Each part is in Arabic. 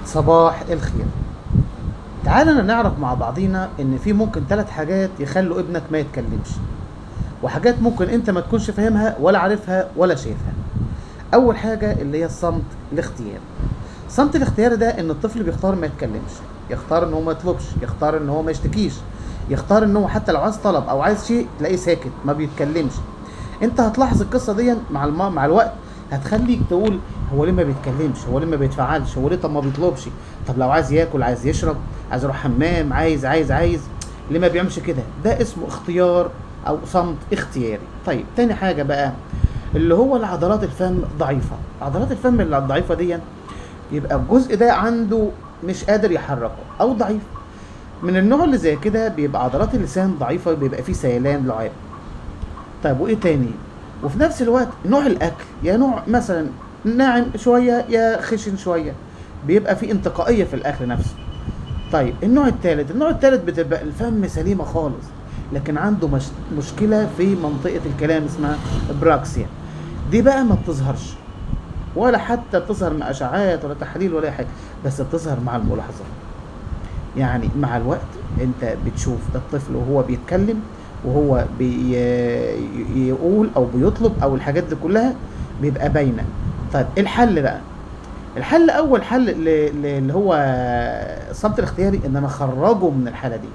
صباح الخير. تعالى نعرف مع بعضينا ان في ممكن 3 حاجات يخلوا ابنك ما يتكلمش، وحاجات ممكن انت ما تكونش فاهمها ولا عارفها ولا شايفها. اول حاجة اللي هي الصمت الاختياري. الصمت الاختياري ده ان الطفل بيختار ما يتكلمش، يختار ان هو ما يطلبش، يختار ان هو ما يشتكيش، يختار ان هو حتى لو عايز طلب او عايز شيء تلاقيه ساكت ما بيتكلمش. انت هتلاحظ القصة دي مع الوقت، هتخليك تقول هو ليه ما بيتكلمش، هو ليه ما بيتفعلش، هو ليه طب ما بيطلبش، طب لو عايز ياكل، عايز يشرب، عايز يروح حمام، عايز ليه ما بيعملش كده؟ ده اسمه اختيار او صمت اختياري. طيب تاني حاجة بقى اللي هو العضلات الفم ضعيفة. عضلات الفم اللي الضعيفة دي يبقى الجزء ده عنده مش قادر يحركه او ضعيف. من النوع اللي زي كده بيبقى عضلات اللسان ضعيفة، بيبقى فيه سيلان لعاب. طيب وايه تاني؟ وفي نفس الوقت نوع الاكل، يا نوع مثلا ناعم شويه يا خشن شويه، بيبقى في انتقائيه في الاكل نفسه. طيب النوع التالت بتبقى الفم سليمه خالص، لكن عنده مشكله في منطقه الكلام اسمها براكسيا. دي بقى ما بتظهرش ولا حتى بتظهر مع اشعاعات ولا تحاليل ولا أي حاجه، بس بتظهر مع الملاحظه. يعني مع الوقت انت بتشوف ده الطفل وهو بيتكلم، وهو بيقول او بيطلب او الحاجات دي كلها بيبقى باينه. طيب الحل بقى، اول حل اللي هو الصمت الاختياري، ان انا اخرجه من الحاله دي.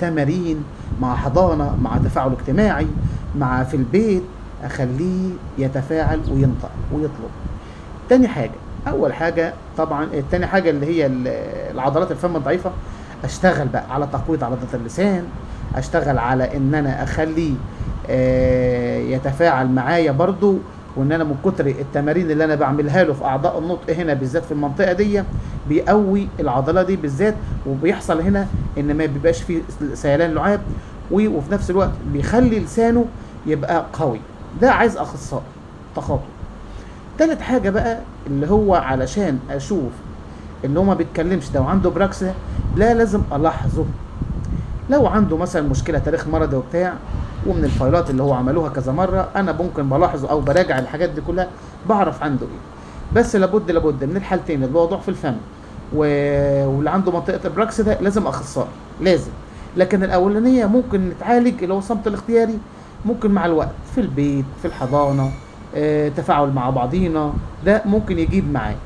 تمارين، مع حضانه، مع تفاعل اجتماعي، مع في البيت، اخليه يتفاعل وينطق ويطلب. تاني حاجة، أول حاجة طبعا تاني حاجة اللي هي العضلات الفم الضعيفة، أشتغل بقى على تقوية عضلات اللسان، أشتغل على إن أنا أخليه يتفاعل معايا برضو، وإن أنا من كتر التمارين اللي أنا بعملها له في أعضاء النطق هنا بالذات في المنطقة دي بيقوي العضلة دي بالذات، وبيحصل هنا إن ما بيبقاش فيه سيلان لعاب، وفي نفس الوقت بيخلي لسانه يبقى قوي. ده عايز أخصائي تخاطب. تالت حاجة بقى اللي هو علشان اشوف ان هو ما بيتكلمش ده وعنده براكسة، لا لازم الاحظه. لو عنده مثلا مشكلة تاريخ مرضي وبتاع، ومن الفايلات اللي هو عملوها كذا مرة انا ممكن بلاحظه او براجع الحاجات دي كلها، بعرف عنده ايه. بس لابد من الحالتين، اللي هو ضعف الفم واللي عنده منطقة البراكس ده، لازم اخصائي لازم. لكن الاولانية ممكن نتعالج، اللي هو الصمت الاختياري، ممكن مع الوقت في البيت، في الحضانة، تفاعل مع بعضينا، ده ممكن يجيب معاه.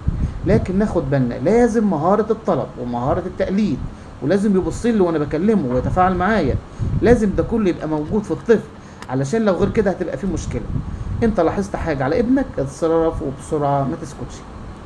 لكن ناخد بالنا لازم مهارة الطلب ومهارة التقليد، ولازم يبص لي وانا بكلمه ويتفاعل معايا. لازم ده كله يبقى موجود في الطفل، علشان لو غير كده هتبقى فيه مشكلة. انت لاحظت حاجة على ابنك اتصرف وبسرعة، ما تسكتش.